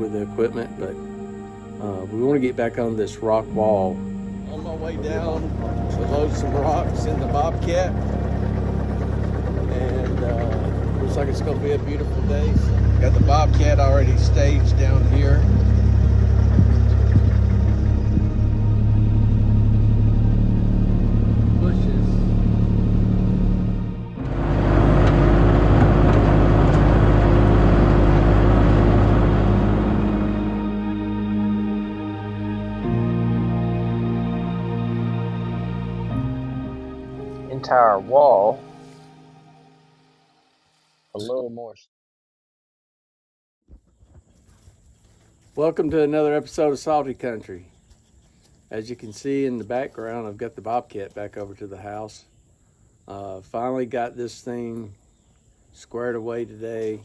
with the equipment, but we want to get back on this rock wall. On my way down to load some rocks in the Bobcat, and looks like it's going to be a beautiful day. So got the Bobcat already staged down here. Entire wall a little more. Welcome to another episode of Salty Country. As you can see in the background, I've got the Bobcat back over to the house. Finally got this thing squared away today.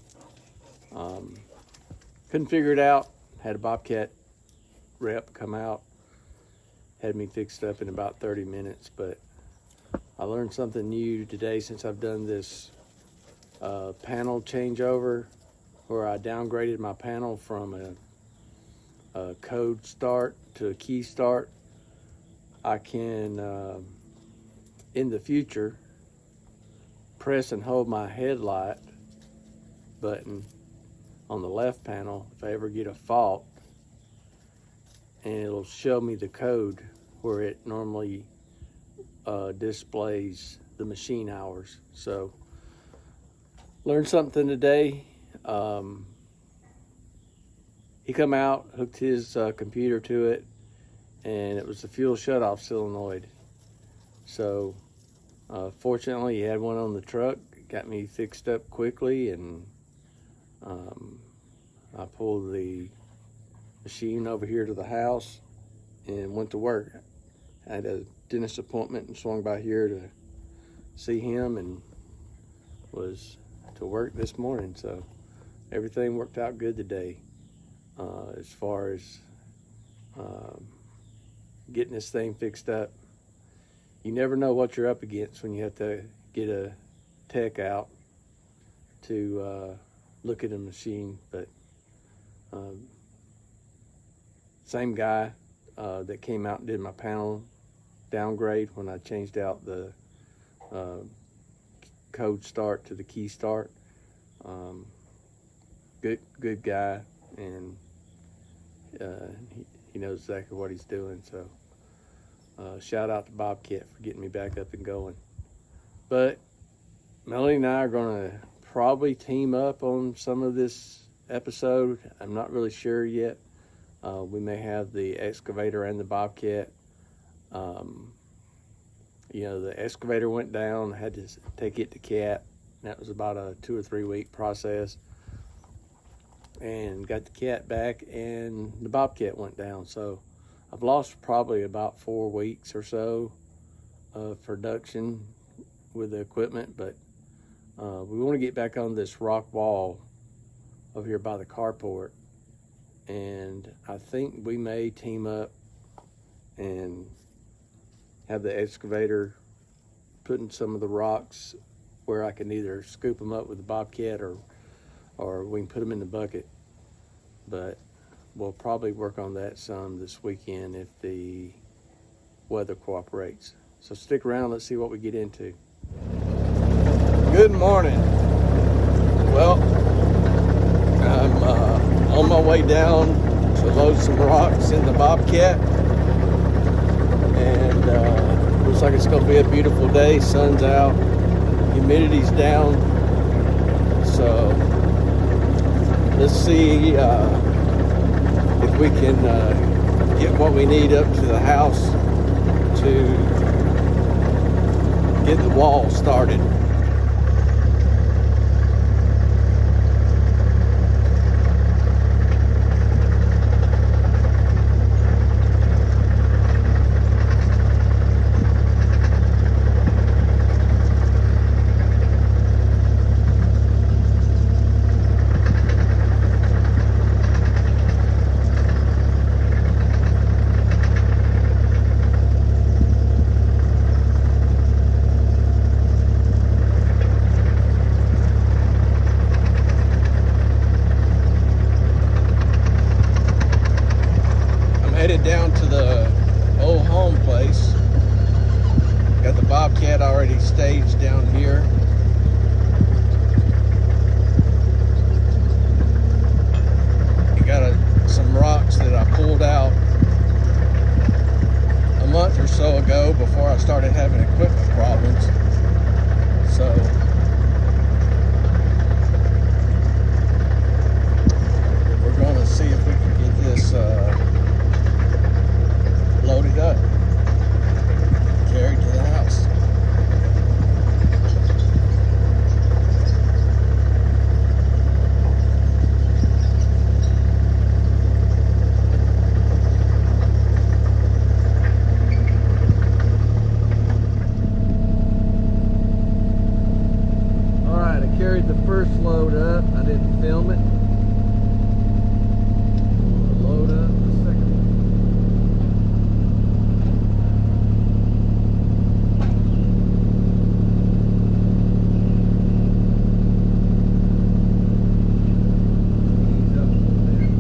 Couldn't figure it out. Had a Bobcat rep come out. Had me fixed up in about 30 minutes, but I learned something new today since I've done this panel changeover, where I downgraded my panel from a code start to a key start. I can, in the future, press and hold my headlight button on the left panel if I ever get a fault, and it'll show me the code where it normally displays the machine hours. So learned something today. He come out, hooked his computer to it, and it was the fuel shutoff solenoid. So fortunately he had one on the truck, got me fixed up quickly, and I pulled the machine over here to the house and went to work. I had a dentist appointment and swung by here to see him, and was to work this morning. So everything worked out good today, as far as getting this thing fixed up. You never know what you're up against when you have to get a tech out to look at a machine, but same guy that came out and did my panel downgrade when I changed out the code start to the key start. Good guy, and he knows exactly what he's doing. So shout out to Bobcat for getting me back up and going. But Melanie and I are going to probably team up on some of this episode. I'm not really sure yet. We may have the Excavator and the Bobcat. The Excavator went down. I had to take it to CAT. That was about a 2 or 3 week process. And got the CAT back, and the Bobcat went down. So I've lost probably about 4 weeks or so of production with the equipment, but we want to get back on this rock wall over here by the carport. And I think we may team up and have the excavator putting some of the rocks where I can either scoop them up with the Bobcat, or we can put them in the bucket. But we'll probably work on that some this weekend if the weather cooperates. So stick around, let's see what we get into. Good morning. Well, I'm on my way down to load some rocks in the Bobcat, and looks like it's going to be a beautiful day. Sun's out, humidity's down, so let's see if we can get what we need up to the house to get the wall started. Alright, I carried the first load up. I didn't film it. Load up the second one. Ease up a little bit.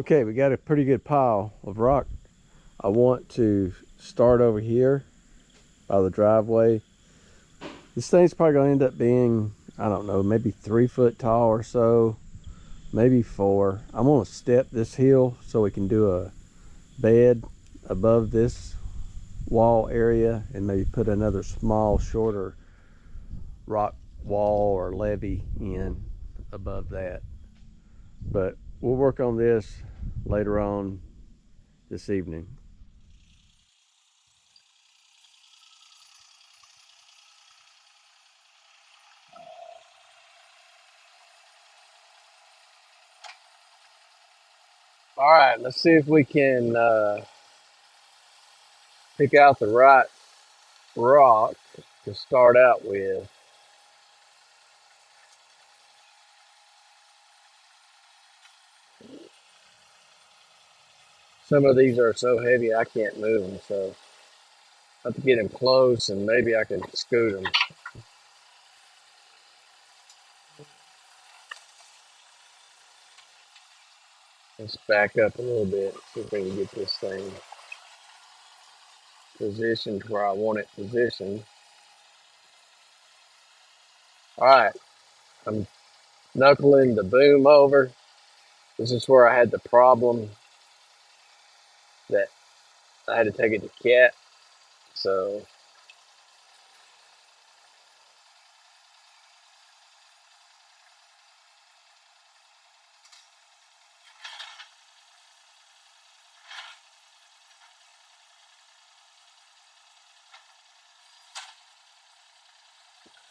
Okay, we got a pretty good pile of rock. I want to start over here by the driveway. This thing's probably gonna end up being, I don't know, maybe 3 foot tall or so, maybe 4. I'm gonna step this hill so we can do a bed above this wall area and maybe put another small, shorter rock wall or levee in above that. But we'll work on this later on this evening. All right, let's see if we can pick out the right rock to start out with. Some of these are so heavy I can't move them, so I have to get them close and maybe I can scoot them. Let's back up a little bit, see if we can get this thing positioned where I want it positioned. All right, I'm knuckling the boom over. This is where I had the problem that I had to take it to cat. So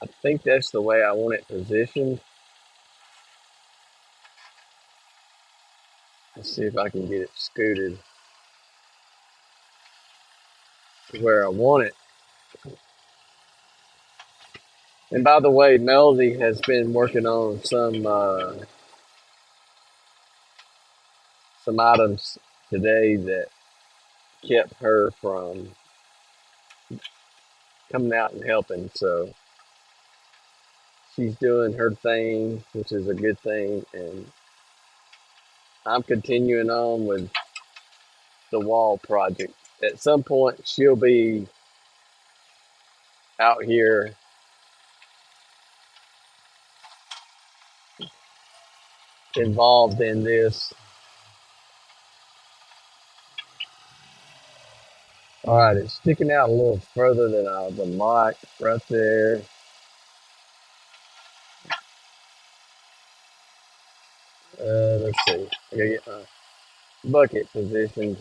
I think that's the way I want it positioned. Let's see if I can get it scooted to where I want it. And by the way, Melody has been working on some items today that kept her from coming out and helping. So she's doing her thing, which is a good thing, and I'm continuing on with the wall project. At some point, she'll be out here involved in this. All right, it's sticking out a little further than I would like right there. Let's see. I gotta get my bucket positioned.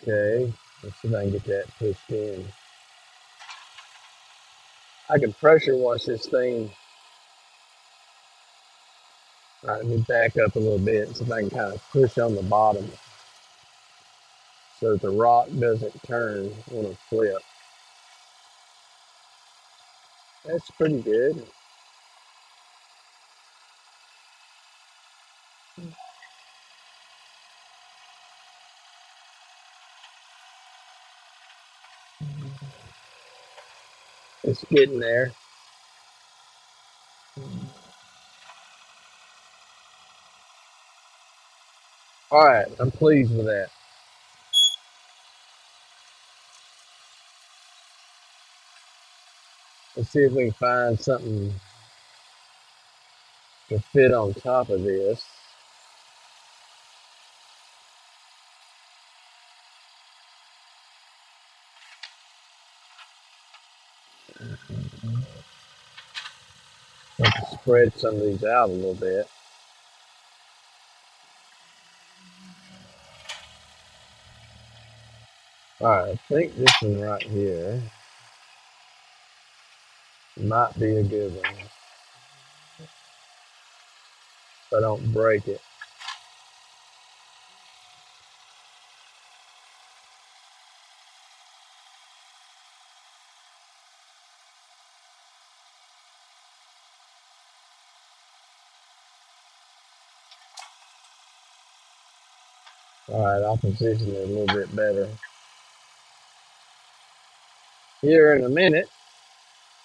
Okay, let's see if I can get that pushed in. I can pressure wash this thing. All right, let me back up a little bit so if I can kind of push on the bottom so that the rock doesn't turn on a flip. That's pretty good. It's getting there. All right, I'm pleased with that. Let's see if we can find something to fit on top of this. Let's spread some of these out a little bit. All right, I think this one right here might be a good one if I don't break it. All right, I'll position it a little bit better. here in a minute.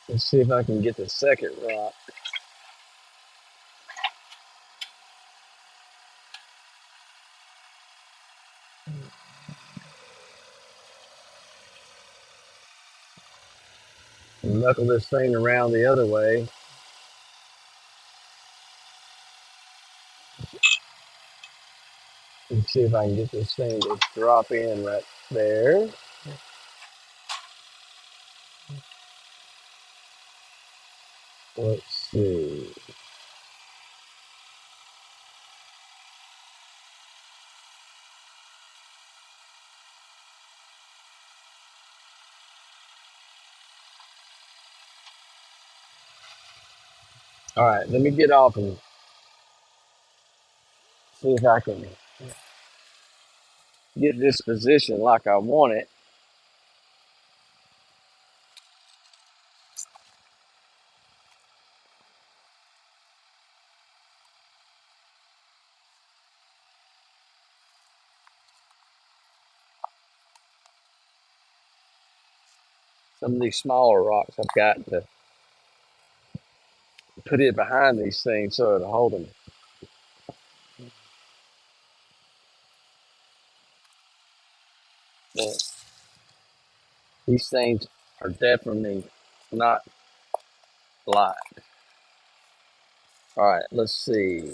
Let's see if I can get the second rock. Knuckle this thing around the other way. And see if I can get this thing to drop in right there. Let's see. All right, let me get off and see if I can get this position like I want it. Some of these smaller rocks I've got to put it behind these things so it'll hold them. But these things are definitely not light. All right, let's see.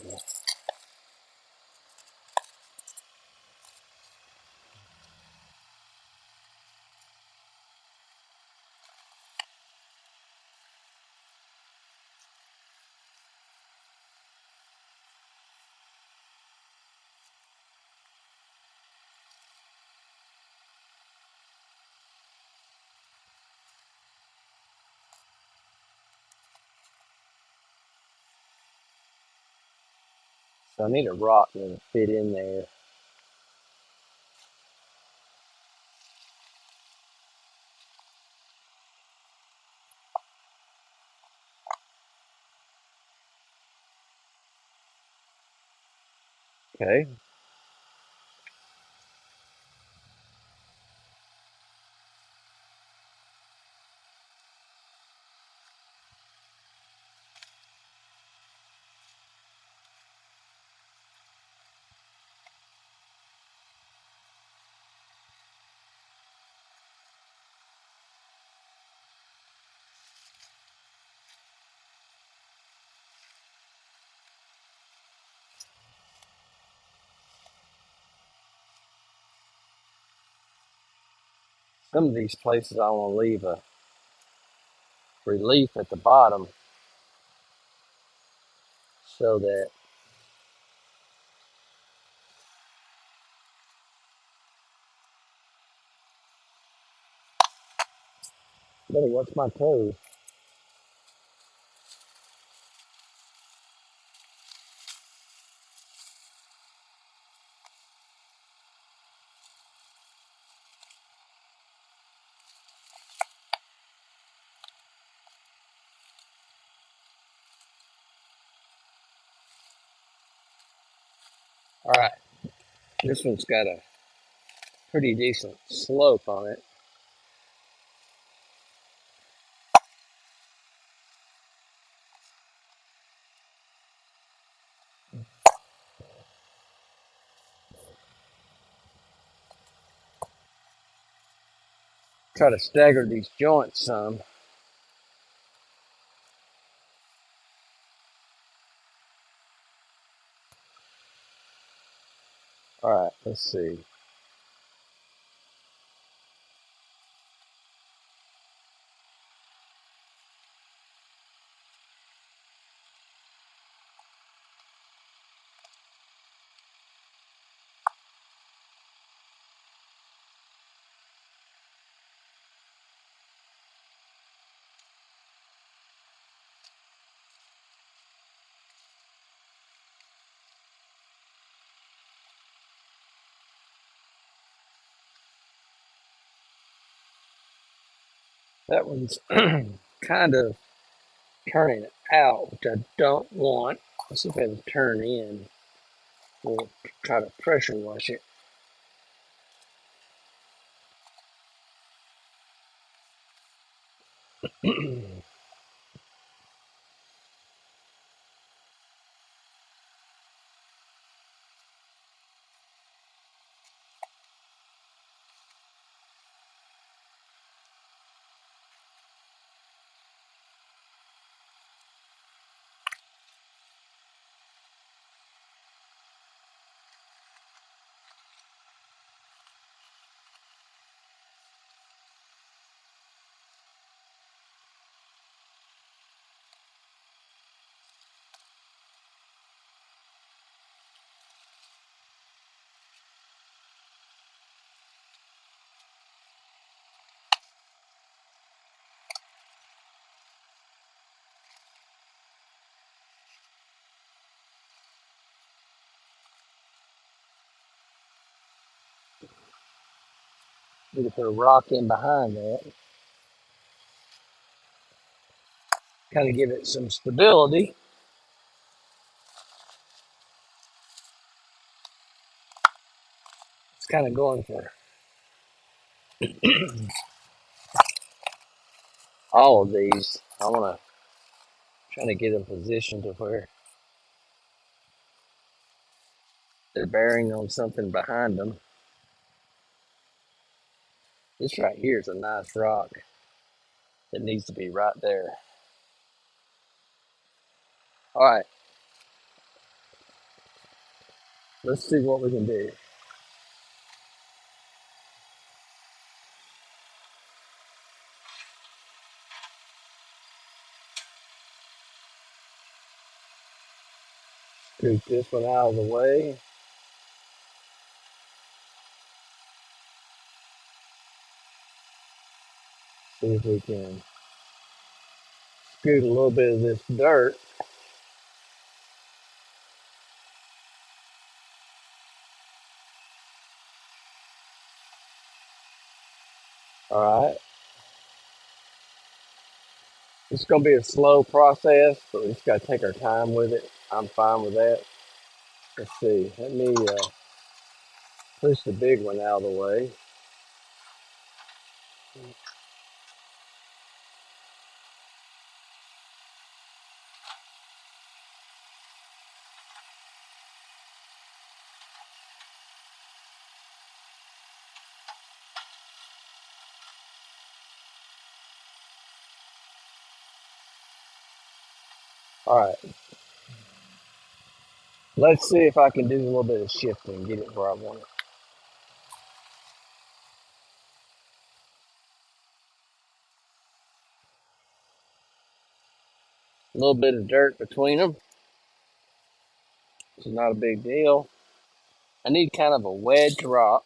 So I need a rock to fit in there. Okay. Some of these places I want to leave a relief at the bottom so that, better watch my toes. All right, this one's got a pretty decent slope on it. Try to stagger these joints some. All right, let's see. That one's kind of turning out, which I don't want. Let's see if I can turn in. We'll try to pressure wash it. Need to put a rock in behind that. Kind of give it some stability. It's kind of going for all of these. I want to try to get them positioned to where they're bearing on something behind them. This right here is a nice rock that needs to be right there. All right, let's see what we can do. Scoot this one out of the way. See if we can scoot a little bit of this dirt. All right. It's going to be a slow process, but we just got to take our time with it. I'm fine with that. Let's see. Let me push the big one out of the way. All right. Let's see if I can do a little bit of shifting and get it where I want it. A little bit of dirt between them. It's not a big deal. I need kind of a wedge rock.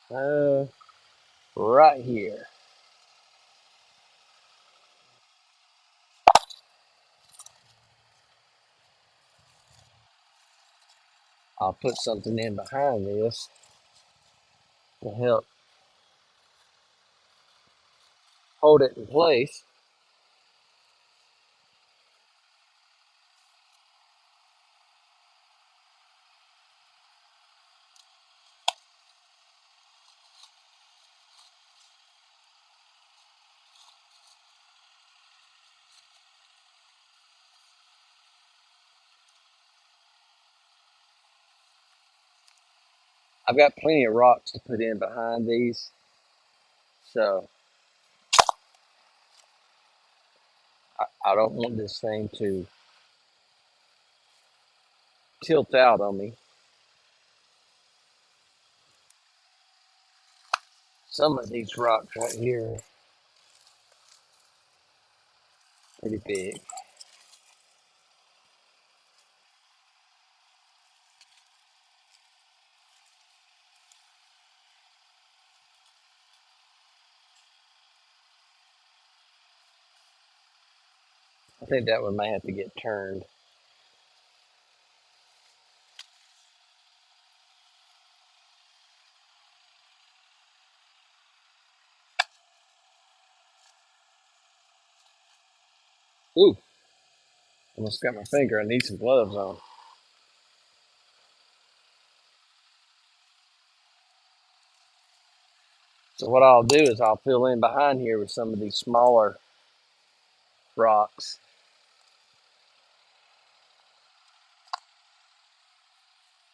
Uh, right here. I'll put something in behind this to help hold it in place. I've got plenty of rocks to put in behind these, so I don't want this thing to tilt out on me. Some of these rocks right here are pretty big. I think that one may have to get turned. Ooh, almost got my finger. I need some gloves on. So what I'll do is I'll fill in behind here with some of these smaller rocks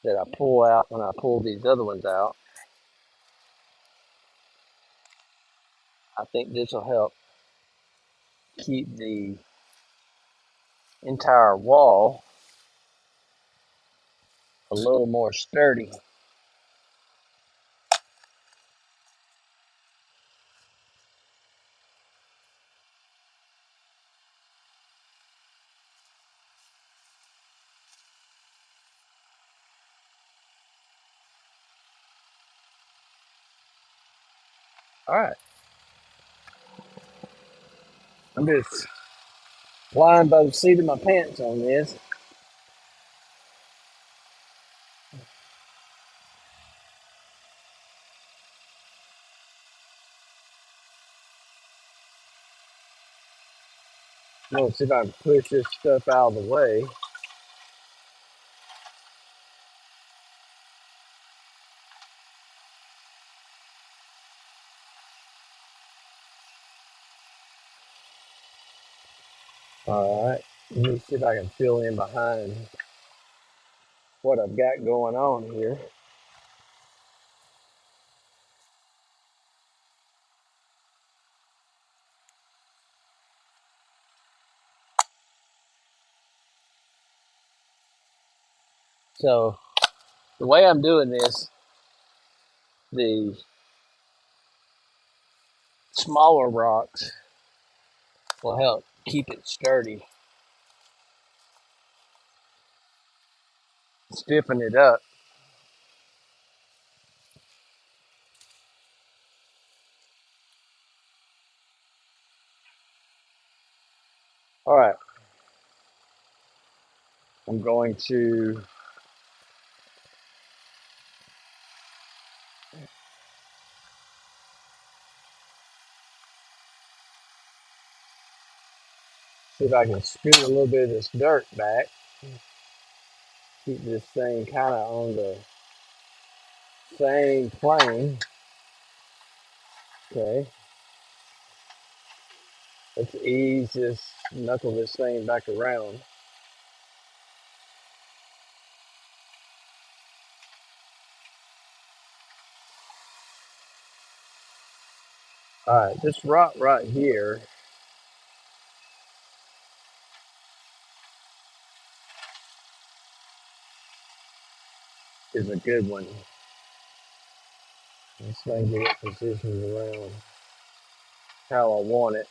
that I pull out when I pull these other ones out. I think this will help keep the entire wall a little more sturdy. All right, I'm just flying by the seat of my pants on this. I'm gonna see if I can push this stuff out of the way. All right, let me see if I can fill in behind what I've got going on here. So the way I'm doing this, the smaller rocks will help keep it sturdy, stiffen it up. All right, I'm going to see if I can scoot a little bit of this dirt back, keep this thing kind of on the same plane. Okay, let's ease this, knuckle this thing back around. All right, this rock right here is a good one. Let's try and get it positioned around how I want it.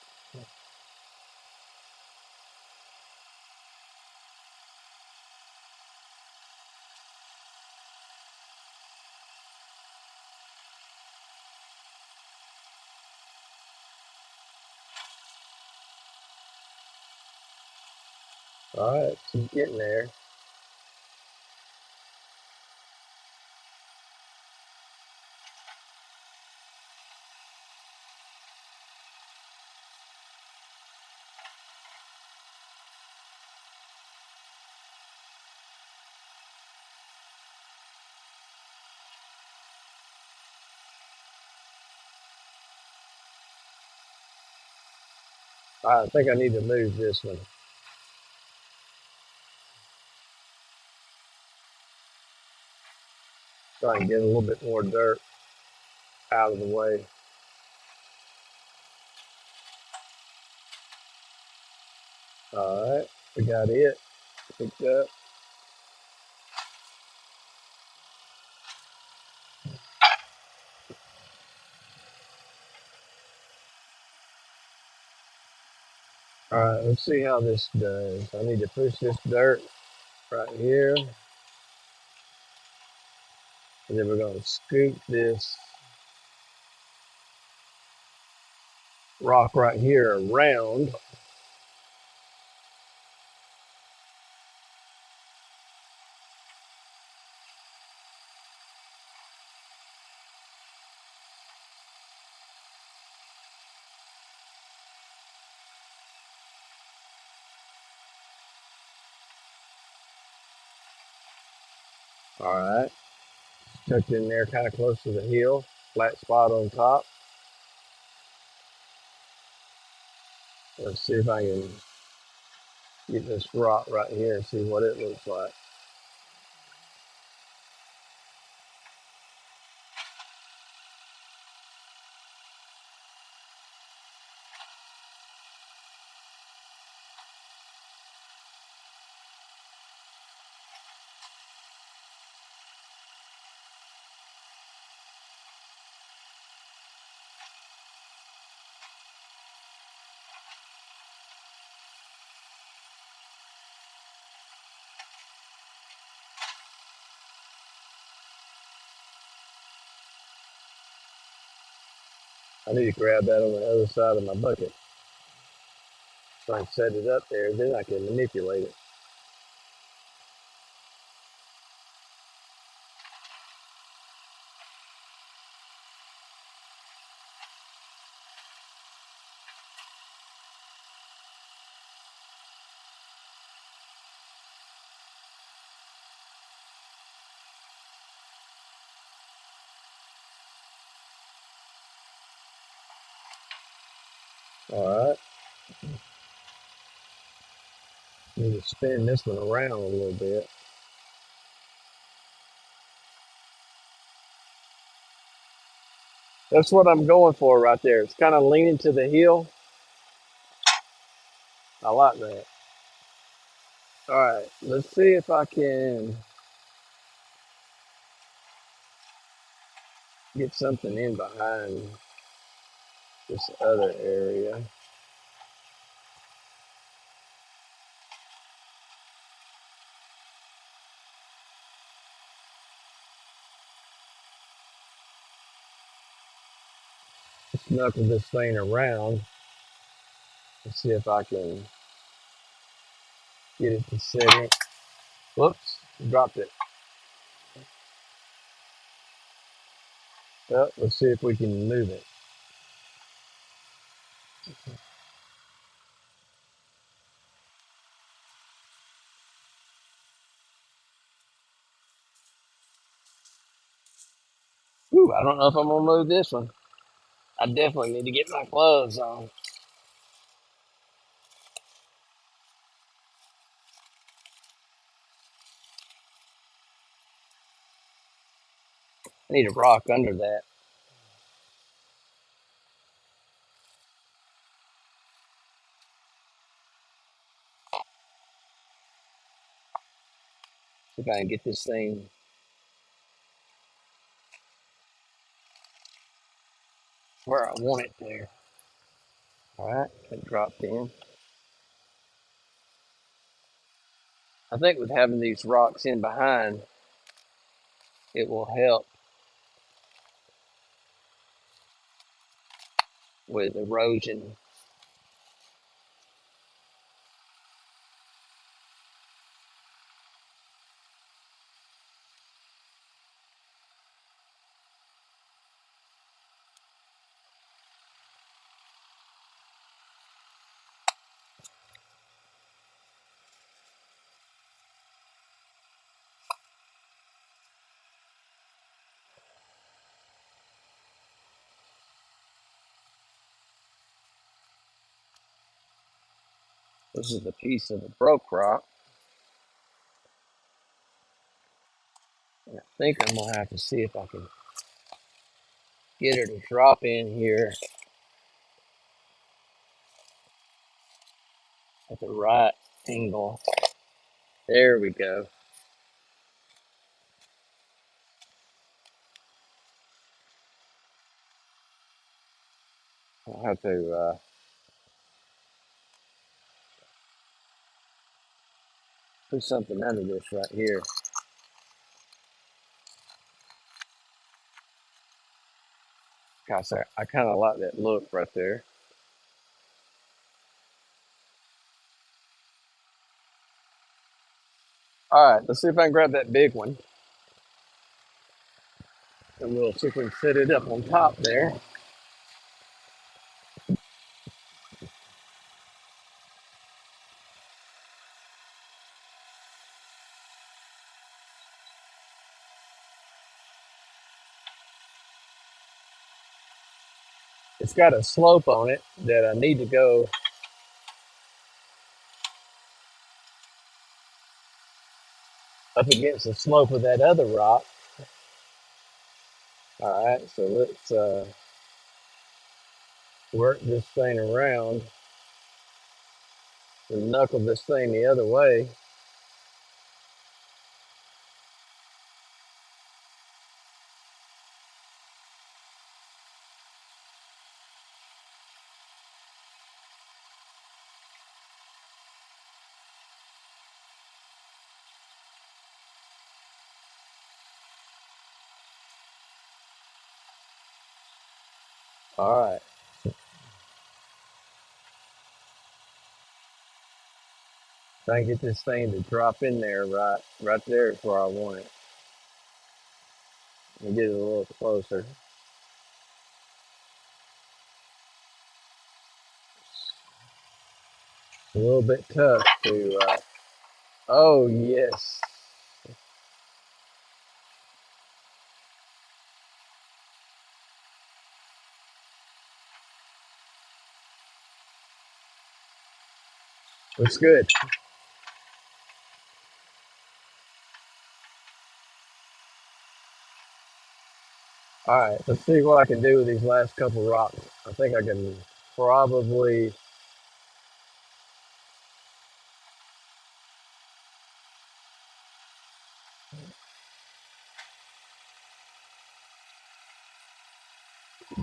All right, keep getting there. All right, I think I need to move this one so I can get a little bit more dirt out of the way. All right, we got it picked up. All right, let's see how this does. I need to push this dirt right here, and then we're going to scoop this rock right here around. All right, tucked in there kind of close to the hill, flat spot on top. Let's see if I can get this rock right here and see what it looks like. I need to grab that on the other side of my bucket. So I can set it up there, then I can manipulate it. All right. Need to spin this one around a little bit. That's what I'm going for right there. It's kind of leaning to the hill. I like that. All right, let's see if I can get something in behind this other area. Let's knuckle this thing around and see if I can get it to sit in. Whoops, dropped it. Well, let's see if we can move it. Ooh, I don't know if I'm gonna move this one. I definitely need to get my gloves on. I need a rock under that. See if I can get this thing where I want it there. All right, it dropped in. I think with having these rocks in behind, it will help with erosion. This is a piece of a broke rock. And I think I'm gonna have to see if I can get her to drop in here at the right angle. There we go. I'll have to put something under this right here. Gosh, I kind of like that look right there. All right, let's see if I can grab that big one. And we'll see if we can set it up on top there. It's got a slope on it that I need to go up against the slope of that other rock. All right, so let's work this thing around and knuckle this thing the other way. All right, try and get this thing to drop in there right there is where I want it. Let me get it a little closer. A little bit tough to. Oh yes, looks good. All right, let's see what I can do with these last couple rocks. I think I can probably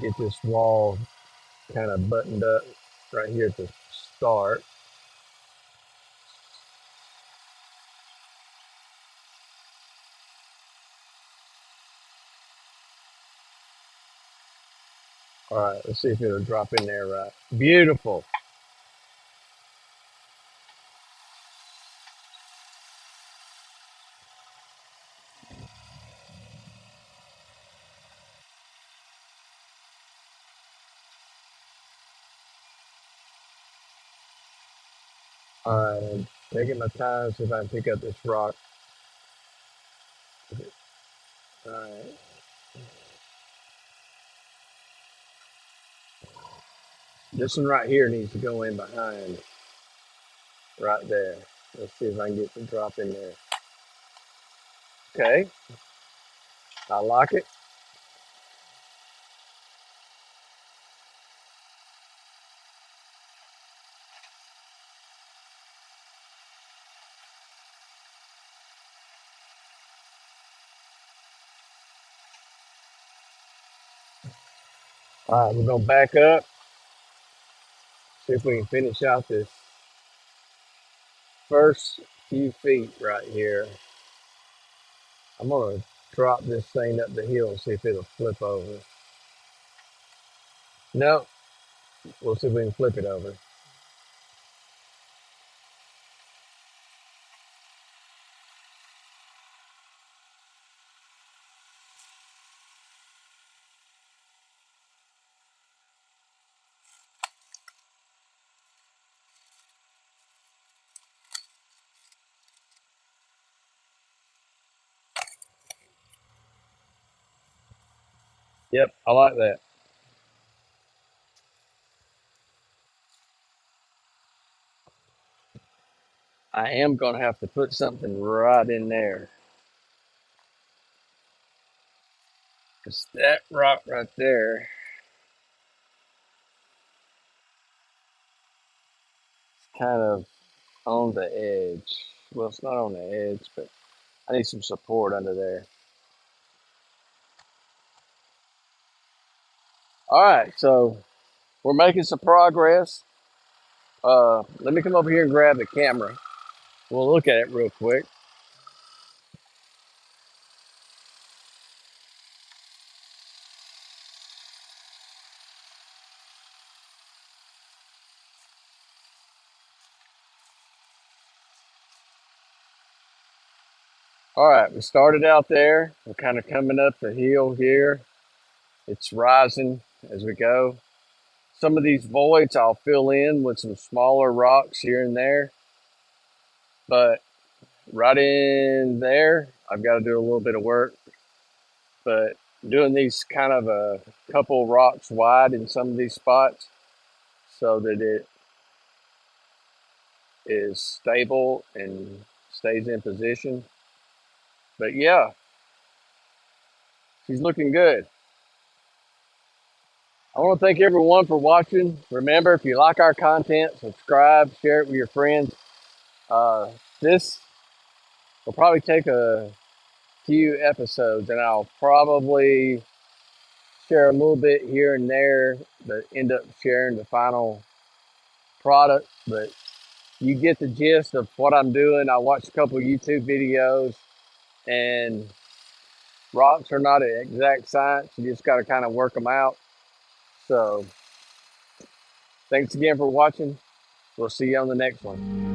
get this wall kind of buttoned up right here at the start. All right, let's see if it'll drop in there right. Beautiful. All right, I'm taking my time, see if I can pick up this rock. All right, this one right here needs to go in behind, right there. Let's see if I can get the drop in there. Okay, I like it. All right, we're gonna back up, see if we can finish out this first few feet right here. I'm gonna drop this thing up the hill and see if it'll flip over. No, we'll see if we can flip it over. Yep, I like that. I am gonna have to put something right in there. Cause that rock right there is kind of on the edge. Well, it's not on the edge, but I need some support under there. All right, so we're making some progress. Let me come over here and grab the camera. We'll look at it real quick. All right, we started out there. We're kind of coming up the hill here. It's rising as we go. Some of these voids I'll fill in with some smaller rocks here and there, but right in there, I've got to do a little bit of work. But doing these kind of a couple rocks wide in some of these spots so that it is stable and stays in position. But yeah, she's looking good. I want to thank everyone for watching. Remember, if you like our content, subscribe, share it with your friends. This will probably take a few episodes, and I'll probably share a little bit here and there, but end up sharing the final product. But you get the gist of what I'm doing. I watched a couple of YouTube videos, and rocks are not an exact science. You just got to kind of work them out. So thanks again for watching. We'll see you on the next one.